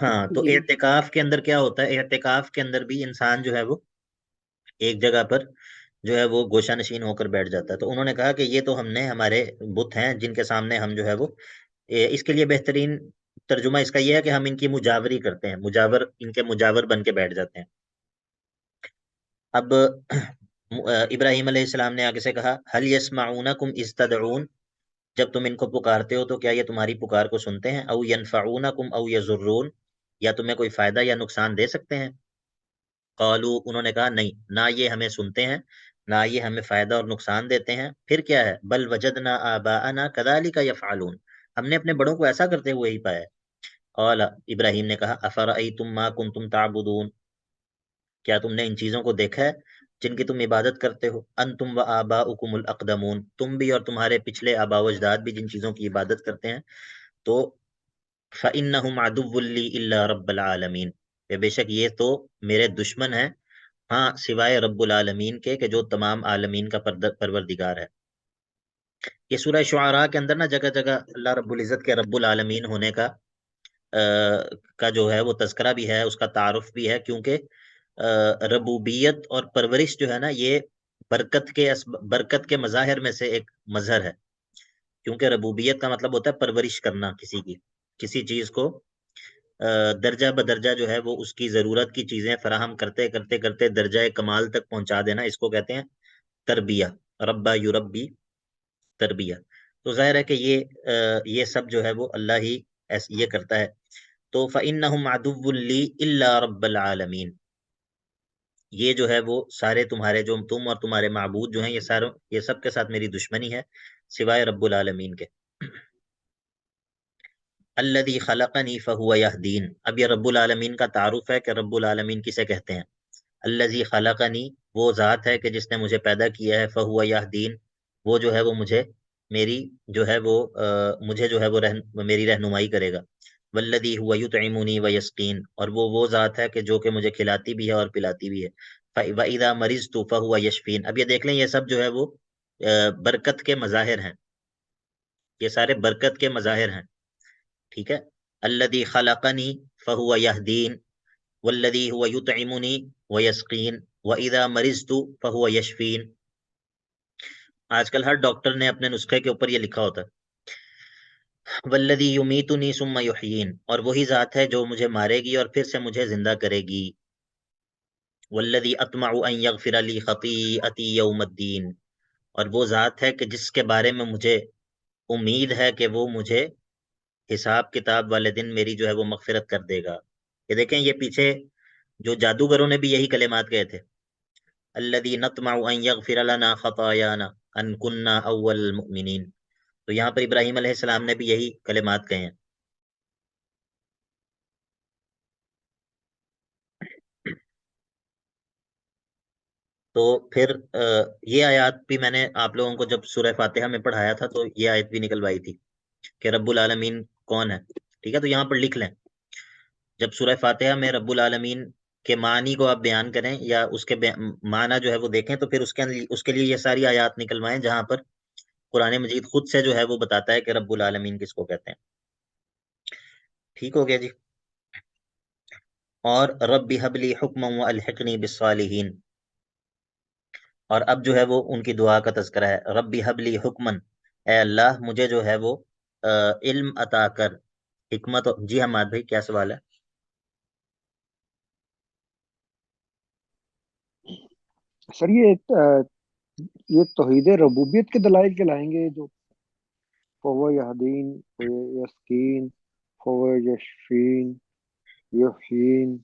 ہاں، تو جی اعتکاف کے اندر کیا ہوتا ہے؟ اعتکاف کے اندر بھی انسان جو ہے وہ ایک جگہ پر جو ہے وہ گوشہ نشین ہو کر بیٹھ جاتا ہے. تو انہوں نے کہا کہ یہ تو ہم نے ہمارے بت ہیں جن کے سامنے ہم جو ہے وہ اس کے لیے بہترین ترجمہ اس کا یہ ہے کہ ہم ان کی مجاوری کرتے ہیں، مجاور، ان کے مجاور بن کے بیٹھ جاتے ہیں. اب ابراہیم علیہ السلام نے آگے سے کہا هل يسمعونكم اذ تدعون، جب تم ان کو پکارتے ہو تو کیا یہ تمہاری پکار کو سنتے ہیں؟ او ينفعونكم او يضرون، یا تمہیں کوئی فائدہ یا نقصان دے سکتے ہیں؟ قالو، انہوں نے کہا نہیں، نہ یہ ہمیں سنتے ہیں نہ یہ ہمیں فائدہ اور نقصان دیتے ہیں، پھر کیا ہے؟ بل وجدنا آباءنا كذلك يفعلون، ہم نے اپنے بڑوں کو ایسا کرتے ہوئے ہی پایا ہے۔ قال، ابراہیم نے کہا افرأیتم ما کنتم تعبدون، کیا تم نے ان چیزوں کو دیکھا ہے جن کی تم عبادت کرتے ہو؟ انتم و آباؤکم الاقدمون، تم بھی اور تمہارے پچھلے آبا و اجداد بھی جن چیزوں کی عبادت کرتے ہیں، تو فإنہم عدو لی الا رب العالمین، بے شک یہ تو میرے دشمن ہیں، ہاں سوائے رب العالمین کے، کہ جو تمام عالمین کا پروردگار ہے۔ یہ سورہ شعراء کے اندر نا جگہ جگہ اللہ رب العزت کے رب العالمین ہونے کا جو ہے وہ تذکرہ بھی ہے، اس کا تعارف بھی ہے، کیونکہ ربوبیت اور پرورش جو ہے نا یہ برکت کے مظاہر میں سے ایک مظہر ہے، کیونکہ ربوبیت کا مطلب ہوتا ہے پرورش کرنا کسی چیز کو درجہ بدرجہ جو ہے وہ اس کی ضرورت کی چیزیں فراہم کرتے کرتے کرتے درجہ کمال تک پہنچا دینا، اس کو کہتے ہیں تربیہ، ربا یربی، تربیہ۔ تو ظاہر ہے کہ یہ سب جو ہے وہ اللہ ہی یہ کرتا ہے۔ تو فإنہم عدو لی الا رب العالمین، یہ جو ہے وہ سارے تمہارے جو تم اور تمہارے معبود جو ہیں یہ سب کے ساتھ میری دشمنی ہے سوائے رب العالمین کے۔ الذی خلقنی فہو یہدین، اب یہ رب العالمین کا تعارف ہے کہ رب العالمین کسے کہتے ہیں۔ الذی خلقنی، وہ ذات ہے کہ جس نے مجھے پیدا کیا ہے، فہو یہدین، وہ جو ہے وہ مجھے میری رہنمائی کرے گا۔ والذی هو یطعمنی ویسقین، اور وہ ذات ہے کہ جو کہ مجھے کھلاتی بھی ہے اور پلاتی بھی ہے۔ وَإِذَا مَرِضْتُ فَهُوَ یشفین، اب یہ دیکھ لیں یہ سب جو ہے وہ برکت کے مظاہر ہیں، یہ سارے برکت کے مظاہر ہیں، ٹھیک ہے۔ الذی خلقنی فہو یہدین، والذی هو یطعمنی ویسقین، وَإِذَا مَرِضْتُ فَهُوَ یشفین۔ آج کل ہر ڈاکٹر نے اپنے نسخے کے اوپر یہ لکھا ہوتا ہے والذی یمیتنی ثم یحیین، اور وہی ذات ہے جو مجھے مارے گی اور پھر سے مجھے زندہ کرے گی۔ والذی اطمع ان یغفر لی خطیئتی یوم الدین، اور وہ ذات ہے کہ جس کے بارے میں مجھے امید ہے کہ وہ مجھے حساب کتاب والے دن میری جو ہے وہ مغفرت کر دے گا۔ یہ دیکھیں یہ پیچھے جو جادوگروں نے بھی یہی کلمات کہے تھے، الذی نطمع ان یغفر لنا خطایانا ان کننا اول المؤمنین، تو یہاں پر ابراہیم علیہ السلام نے بھی یہی کلمات کہے ہیں۔ تو پھر یہ آیات بھی میں نے آپ لوگوں کو جب سورہ فاتحہ میں پڑھایا تھا تو یہ آیت بھی نکلوائی تھی کہ رب العالمین کون ہے، ٹھیک ہے۔ تو یہاں پر لکھ لیں، جب سورہ فاتحہ میں رب العالمین کے معنی کو آپ بیان کریں یا اس کے معنی جو ہے وہ دیکھیں، تو پھر اس کے لیے یہ ساری آیات نکلوائیں جہاں پر قرآن مجید خود سے جو ہے وہ بتاتا ہے کہ رب العالمین کس کو کہتے ہیں۔ ٹھیک ہو گیا جی۔ اور رب هب لی حکما والحقنی بالصالحین، اور اب جو ہے وہ ان کی دعا کا تذکرہ ہے، رب هب لی حکما، اے اللہ مجھے جو ہے وہ علم عطا کر، حکمت۔ جی حماد بھائی کیا سوال ہے؟ سر یہ توحید ربوبیت کے دلائل کے لائیں گے جو فهو یہدین، یسکین، فهو یشفین، یحیین۔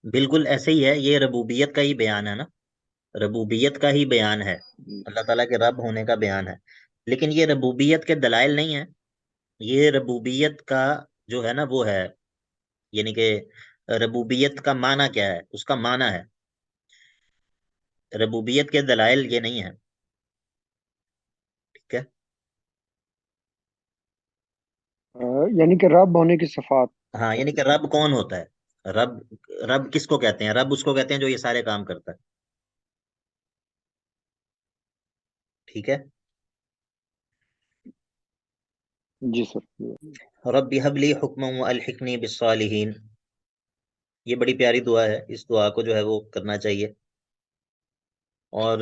بالکل ایسے ہی ہے، یہ ربوبیت کا ہی بیان ہے نا، ربوبیت کا ہی بیان ہے، اللہ تعالیٰ کے رب ہونے کا بیان ہے، لیکن یہ ربوبیت کے دلائل نہیں ہیں، یہ ربوبیت کا جو ہے نا وہ ہے، یعنی کہ ربوبیت کا معنی کیا ہے، اس کا معنی ہے، ربوبیت کے دلائل یہ نہیں ہے، ٹھیک ہے۔ یعنی کہ رب ہونے کی صفات۔ ہاں، یعنی کہ رب کون ہوتا ہے، رب کس کو کہتے ہیں؟ رب اس کو کہتے ہیں جو یہ سارے کام کرتا ہے، ٹھیک ہے۔ جی سر۔ رب هب لی حکما والحقنی بالصالحین، یہ بڑی پیاری دعا ہے، اس دعا کو جو ہے وہ کرنا چاہیے۔ اور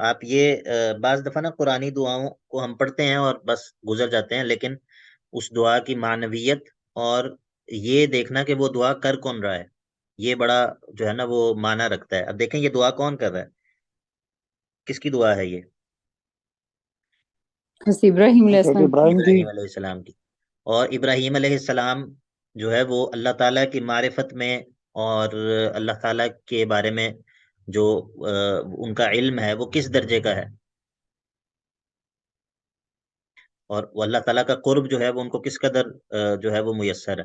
آپ یہ بعض دفعہ نا قرآنی دعاؤں کو ہم پڑھتے ہیں اور بس گزر جاتے ہیں، لیکن اس دعا کی معنویت اور یہ دیکھنا کہ وہ دعا کر کون رہا ہے، یہ بڑا جو ہے نا وہ معنی رکھتا ہے۔ اب دیکھیں یہ دعا کون کر رہا ہے، کس کی دعا ہے یہ؟ حضرت ابراہیم علیہ حضرت السلام ابراہیم کی ابراہیم علیہ السلام کی. اور ابراہیم علیہ السلام جو ہے وہ اللہ تعالیٰ کی معرفت میں اور اللہ تعالیٰ کے بارے میں جو ان کا علم ہے وہ کس درجے کا ہے، اور وہ اللہ تعالیٰ کا قرب جو ہے وہ ان کو کس قدر جو ہے وہ میسر ہے.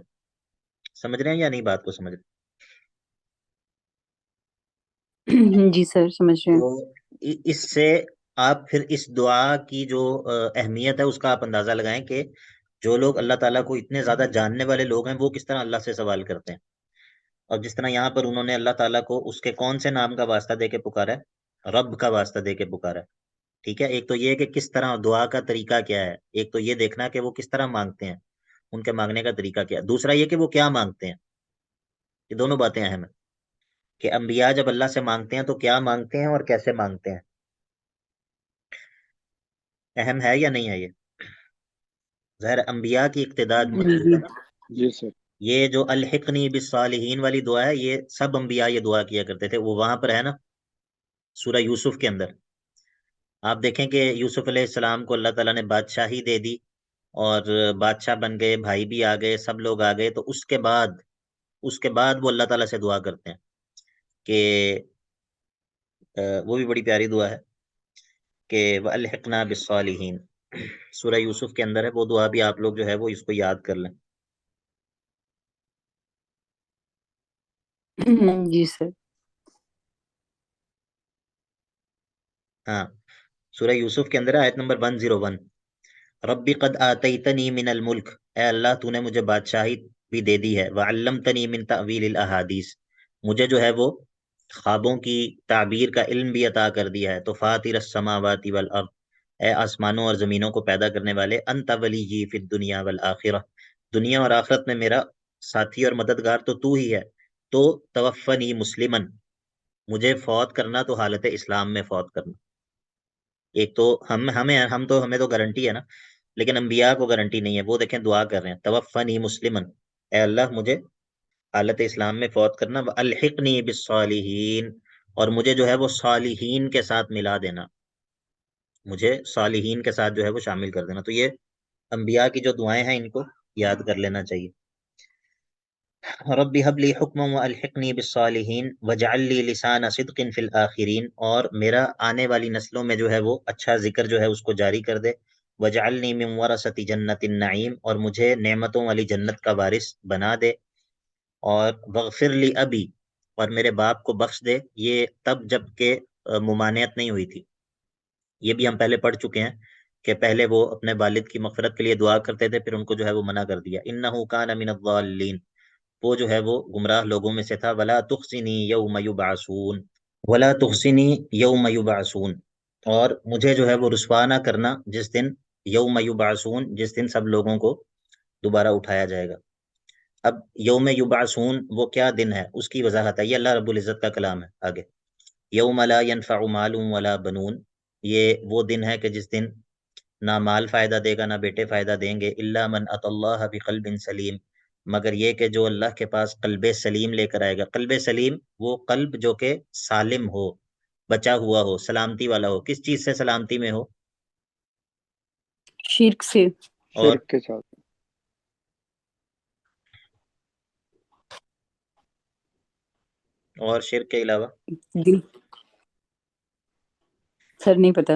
سمجھ رہے ہیں یا نہیں بات کو سمجھ رہے جی سر سمجھ رہے ہیں. تو اس سے آپ پھر اس دعا کی جو اہمیت ہے اس کا آپ اندازہ لگائیں کہ جو لوگ اللہ تعالیٰ کو اتنے زیادہ جاننے والے لوگ ہیں وہ کس طرح اللہ سے سوال کرتے ہیں. اور جس طرح یہاں پر انہوں نے اللہ تعالیٰ کو اس کے کون سے نام کا واسطہ دے کے پکارا ہے؟ رب کا واسطہ دے کے پکارا ہے. ٹھیک ہے، ایک تو یہ کہ کس طرح دعا کا طریقہ کیا ہے، ایک تو یہ دیکھنا کہ وہ کس طرح مانگتے ہیں، ان کے مانگنے کا طریقہ کیا ہے. دوسرا یہ کہ وہ کیا مانگتے ہیں. یہ دونوں باتیں اہم ہیں کہ انبیاء جب اللہ سے مانگتے ہیں تو کیا مانگتے ہیں اور کیسے مانگتے ہیں. اہم ہے یا نہیں ہے یہ؟ ظاہر انبیاء کی اقتداء موجود ہے نا. جی سر. یہ جو الحقنی بالصالحین والی دعا ہے یہ سب انبیاء یہ دعا کیا کرتے تھے. وہ وہاں پر ہے نا سورہ یوسف کے اندر آپ دیکھیں کہ یوسف علیہ السلام کو اللہ تعالیٰ نے بادشاہی دے دی اور بادشاہ بن گئے، بھائی بھی آ گئے، سب لوگ آ گئے. تو اس کے بعد وہ اللہ تعالیٰ سے دعا کرتے ہیں کہ وہ بھی بڑی پیاری دعا ہے کہ وَأَلْحِقْنَا بِالصَّالِحِينَ. سورہ یوسف کے اندر ہے وہ دعا بھی، آپ لوگ جو ہے وہ اس کو یاد کر لیں. جی سر. ہاں، سورہ یوسف کے اندر آیت نمبر 101، ربی قد آتیتنی من الملک، اے اللہ تو نے مجھے بادشاہی بھی دے دی ہے، وعلمتنی من تأویل الاحادیث، مجھے جو ہے وہ خوابوں کی تعبیر کا علم بھی عطا کر دیا ہے. تو فاطر السماوات والارض، اے آسمانوں اور زمینوں کو پیدا کرنے والے، انت ولی فی الدنیا والآخرہ، دنیا اور آخرت میں میرا ساتھی اور مددگار تو تو ہی ہے. تو توفنی مسلمن، مجھے فوت کرنا تو حالت اسلام میں فوت کرنا. ایک تو ہمیں تو گارنٹی ہے نا، لیکن انبیاء کو گارنٹی نہیں ہے. وہ دیکھیں دعا کر رہے ہیں توفنی مسلمن، اے اللہ مجھے حالت اسلام میں فوت کرنا، الحقنی بالصالحین، اور مجھے جو ہے وہ صالحین کے ساتھ ملا دینا، مجھے صالحین کے ساتھ جو ہے وہ شامل کر دینا. تو یہ انبیاء کی جو دعائیں ہیں ان کو یاد کر لینا چاہیے. رب هب لي حکما والحقنی بالصالحین واجعل لي لسان صدق فی الاخرین، اور میرا آنے والی نسلوں میں جو ہے وہ اچھا ذکر جو ہے اس کو جاری کر دے. واجعلنی من ورثۃ جنت النعیم، اور مجھے نعمتوں والی جنت کا وارث بنا دے. اور واغفر لی ابی، اور میرے باپ کو بخش دے. یہ تب جب کہ ممانعت نہیں ہوئی تھی، یہ بھی ہم پہلے پڑھ چکے ہیں کہ پہلے وہ اپنے والد کی مغفرت کے لیے دعا کرتے تھے، پھر ان کو جو ہے وہ منع کر دیا. انہ کان من الضالین، وہ جو ہے وہ گمراہ لوگوں میں سے تھا. ولا تخزنی یوم یبعثون، ولا تخزنی یوم یبعثون، اور مجھے جو ہے وہ رسوا نہ کرنا جس دن یوم یبعثون، جس دن سب لوگوں کو دوبارہ اٹھایا جائے گا. اب یوم یبعثون وہ کیا دن ہے اس کی وضاحت ہے، یہ اللہ رب العزت کا کلام ہے. آگے یوم لا ينفع مال ولا بنون، یہ وہ دن ہے کہ جس دن نہ مال فائدہ دے گا نہ بیٹے فائدہ دیں گے. الا من اتى اللہ بقلب سلیم، مگر یہ کہ جو اللہ کے پاس قلب سلیم لے کر آئے گا. قلب سلیم وہ قلب جو کہ سالم ہو، بچا ہوا ہو، سلامتی والا ہو. کس چیز سے سلامتی میں ہو؟ شرک سے. اور شرک کے ساتھ. اور شرک کے علاوہ دل سر نہیں پتا.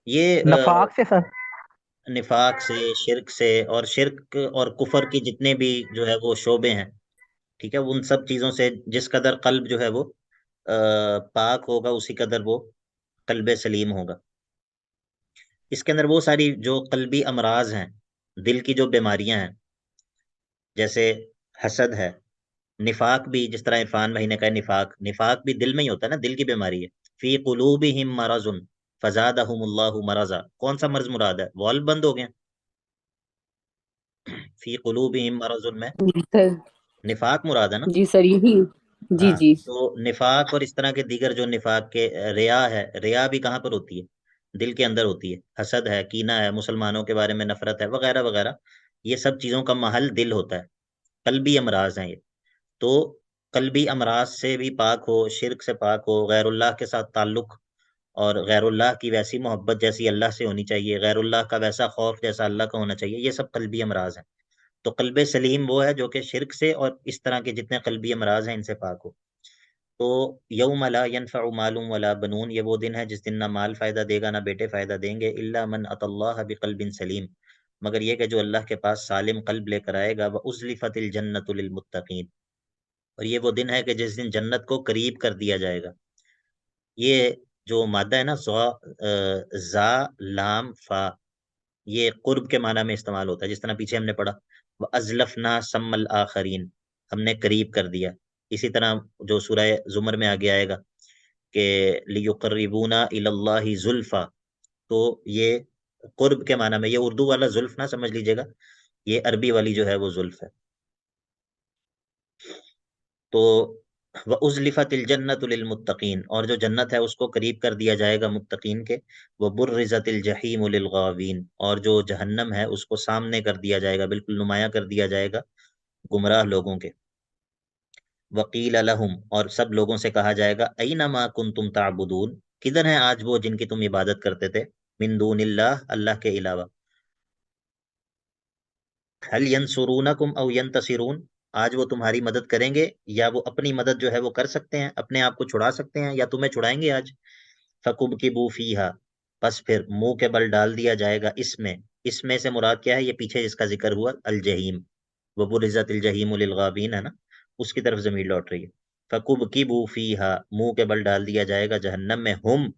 یہ نفاق سے سر. نفاق سے، شرک سے، اور شرک اور کفر کی جتنے بھی جو ہے وہ شعبے ہیں، ٹھیک ہے، ان سب چیزوں سے جس قدر قلب جو ہے وہ پاک ہوگا اسی قدر وہ قلب سلیم ہوگا. اس کے اندر وہ ساری جو قلبی امراض ہیں، دل کی جو بیماریاں ہیں، جیسے حسد ہے، نفاق بھی، جس طرح عرفان بھائی نے کہا نفاق بھی دل میں ہی ہوتا ہے نا، دل کی بیماری ہے. فی قلوبہم مرض فزادہم اللہ مرضا، کون سا مرض مراد ہے؟ والو بند ہو گئے. فی قلوبہم مرض میں جی سر. نفاق مراد ہے نا. جی سر یہی. جی ہاں، جی. تو نفاق اور اس طرح کے دیگر جو نفاق کے ریا ہے، ریا بھی کہاں پر ہوتی ہے؟ دل کے اندر ہوتی ہے. حسد ہے، کینہ ہے، مسلمانوں کے بارے میں نفرت ہے، وغیرہ وغیرہ. یہ سب چیزوں کا محل دل ہوتا ہے. قلبی امراض ہیں یہ. تو قلبی امراض سے بھی پاک ہو، شرک سے پاک ہو، غیر اللہ کے ساتھ تعلق اور غیر اللہ کی ویسی محبت جیسی اللہ سے ہونی چاہیے، غیر اللہ کا ویسا خوف جیسا اللہ کا ہونا چاہیے، یہ سب قلبی امراض ہیں۔ تو قلب سلیم وہ ہے جو کہ شرک سے اور اس طرح کے جتنے قلبی امراض ہیں ان سے پاک ہو۔ تو یوم لا ينفع مال ولا بنون، یہ وہ دن ہے جس دن نہ مال فائدہ دے گا نہ بیٹے فائدہ دیں گے، الا من اتى الله بقلب سلیم، مگر یہ کہ جو اللہ کے پاس سالم قلب لے کر آئے گا، وازلفت الجنت للمتقین، اور یہ وہ دن ہے کہ جس دن جنت کو قریب کر دیا جائے گا۔ یہ جو مادہ ہے نا زا لام فا، یہ قرب کے معنی میں استعمال ہوتا ہے، جس طرح پیچھے ہم نے پڑھا وَأَزْلَفْنَا سَمَّ الْآخَرِينَ، ہم نے قریب کر دیا۔ اسی طرح جو سورہ زمر میں آگے آئے گا کہ لِيُقَرِّبُونَا إِلَى اللَّهِ زُلْفَا، تو یہ قرب کے معنی میں، یہ اردو والا زلف نہ سمجھ لیجئے گا، یہ عربی والی جو ہے وہ زلف ہے۔ تو وَأُزْلِفَتِ الْجَنَّةُ لِلْمُتَّقِينَ، اور جو جنت ہے اس کو قریب کر دیا جائے گا متقین کے، وَبُرِّزَتِ الْجَحِيمُ لِلْغَاوِينَ، اور جو جہنم ہے اس کو سامنے کر دیا جائے گا، بالکل نمایاں کر دیا جائے گا گمراہ لوگوں کے۔ وَقِيلَ لَهُمْ، اور سب لوگوں سے کہا جائے گا أَيْنَمَا كُنْتُمْ تَعْبُدُونَ، کدھر ہیں آج وہ جن کی تم عبادت کرتے تھے، من دون اللہ، اللہ کے علاوہ، هل ينصرونكم او ينتصرون، آج وہ تمہاری مدد کریں گے یا وہ اپنی مدد جو ہے وہ کر سکتے ہیں، اپنے آپ کو چھڑا سکتے ہیں یا تمہیں چھڑائیں گے آج۔ فَكُبْكِبُوا فِيهَا، پس پھر منہ کے بل ڈال دیا جائے گا اس میں سے مراد کیا ہے، یہ پیچھے جس کا ذکر ہوا الجحیم، وَبُرِّزَتِ الْجَحِيمُ لِلْغَاوِينَ ہے نا، اس کی طرف ضمیر لوٹ رہی ہے۔ فَكُبْكِبُوا فِيهَا، منہ کے بل ڈال دیا جائے گا جہنم میں، ہم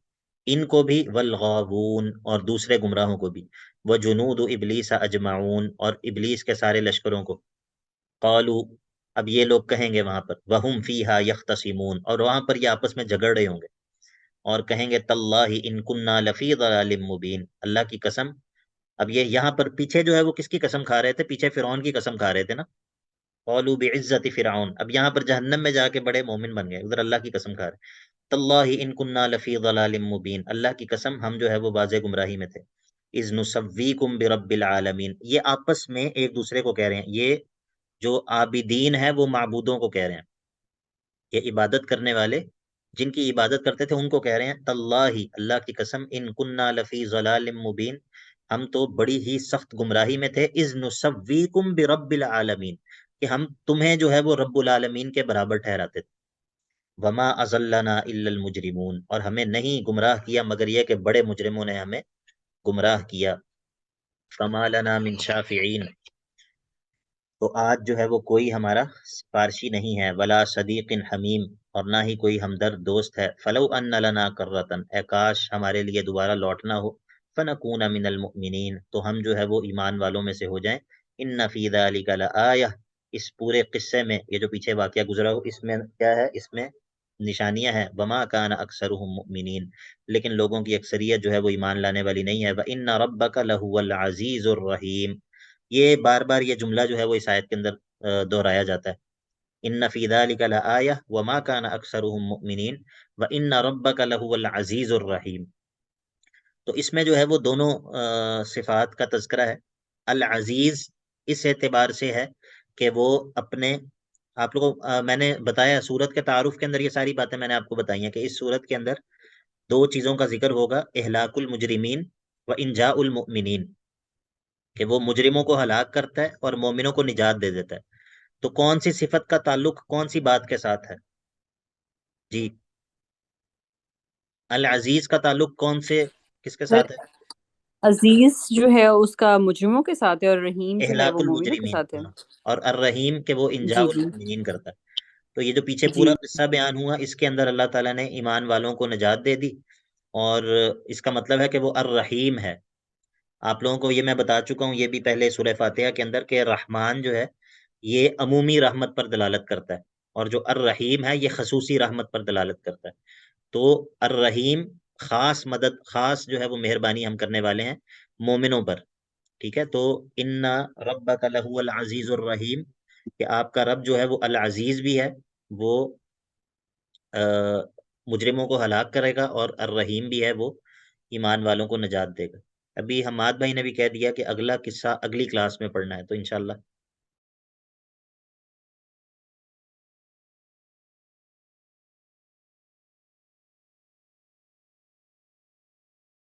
ان کو بھی، والغاوون، اور دوسرے گمراہوں کو بھی، وجنود ابلیس اجمعون، اور ابلیس کے سارے لشکروں کو۔ قالوا، اب یہ لوگ کہیں گے وہاں پر، وہم فیہا یختصمون، اور وہاں پر یہ آپس میں جھگڑ رہے ہوں گے، اور کہیں گے تاللہ ان کننا لفی ضلال مبین، اللہ کی قسم۔ اب یہ یہاں پر پیچھے جو ہے وہ کس کی قسم کھا رہے تھے، پیچھے فرعون کی قسم کھا رہے تھے نا، قالوا بعزت فرعون، اب یہاں پر جہنم میں جا کے بڑے مومن بن گئے، ادھر اللہ کی قسم کھا رہے، تاللہ ان کننا لفی ضلال مبین، اللہ کی قسم ہم جو ہے وہ واضح گمراہی میں تھے، اذ نسویکم برب العالمین، یہ آپس میں ایک دوسرے کو کہہ رہے ہیں، یہ جو عابدین ہیں وہ معبودوں کو کہہ رہے ہیں، یہ عبادت کرنے والے جن کی عبادت کرتے تھے ان کو کہہ رہے ہیں، تاللہ اللہ کی قسم، ان کننا لفی ضلال مبین، ہم تو بڑی ہی سخت گمراہی میں تھے، اذ نسویکم برب العالمین، کہ ہم تمہیں جو ہے وہ رب العالمین کے برابر ٹھہراتے تھے، وما اضلنا الا المجرمون، اور ہمیں نہیں گمراہ کیا مگر یہ کہ بڑے مجرموں نے ہمیں گمراہ کیا، فما لنا من شافعین، تو آج جو ہے وہ کوئی ہمارا سفارشی نہیں ہے، ولا صدیق حمیم، اور نہ ہی کوئی ہمدرد دوست ہے، فلو ان لنا کرتن، اے کاش ہمارے لیے دوبارہ لوٹنا ہو، فنکون من المؤمنین، تو ہم جو ہے وہ ایمان والوں میں سے ہو جائیں، ان فی ذلک لآیہ، اس پورے قصے میں، یہ جو پیچھے واقعہ گزرا ہو اس میں کیا ہے، اس میں نشانیاں ہیں، وما کان اکثرهم مؤمنین، لیکن لوگوں کی اکثریت جو ہے وہ ایمان لانے والی نہیں ہے، وان ربک لہو العزیز الرحیم، یہ بار بار یہ جملہ جو ہے وہ اس آیت کے اندر دہرایا جاتا ہے، ان فی ذلک لآیہ وما کان اکثرهم مؤمنین وان ربک لہو العزیز الرحیم، تو اس میں جو ہے وہ دونوں صفات کا تذکرہ ہے، العزیز اس اعتبار سے ہے کہ وہ اپنے، آپ لوگوں کو میں نے بتایا سورت کے تعارف کے اندر یہ ساری باتیں میں نے آپ کو بتائی ہیں کہ اس سورت کے اندر دو چیزوں کا ذکر ہوگا، اہلاک المجرمین و انجاء المؤمنین، کہ وہ مجرموں کو ہلاک کرتا ہے اور مومنوں کو نجات دے دیتا ہے، تو کون سی صفت کا تعلق کون سی بات کے ساتھ ہے جی، العزیز کا تعلق کون سے کس کے ساتھ ہے، عزیز جو ہے اس کا مجرموں کے ساتھ ہے اور رحیم جو ہے اہلاک وہ مومنوں کے المجرمین، ساتھ ہے۔ اور الرحیم کہ وہ انجاء جی جی المؤمنین کرتا ہے۔ تو یہ جو پیچھے جی پورا قصہ بیان ہوا اس کے اندر اللہ تعالیٰ نے ایمان والوں کو نجات دے دی، اور اس کا مطلب ہے کہ وہ الرحیم ہے۔ آپ لوگوں کو یہ میں بتا چکا ہوں یہ بھی پہلے سورہ فاتحہ کے اندر کہ رحمان جو ہے یہ عمومی رحمت پر دلالت کرتا ہے، اور جو الرحیم ہے یہ خصوصی رحمت پر دلالت کرتا ہے۔ تو الرحیم خاص مدد، خاص جو ہے وہ مہربانی ہم کرنے والے ہیں مومنوں پر، ٹھیک ہے۔ تو ان ربک لہو العزیز الرحیم، کہ آپ کا رب جو ہے وہ العزیز بھی ہے، وہ مجرموں کو ہلاک کرے گا، اور الرحیم بھی ہے، وہ ایمان والوں کو نجات دے گا۔ ابھی حماد بھائی نے بھی کہہ دیا کہ اگلا قصہ اگلی کلاس میں پڑھنا ہے، تو انشاءاللہ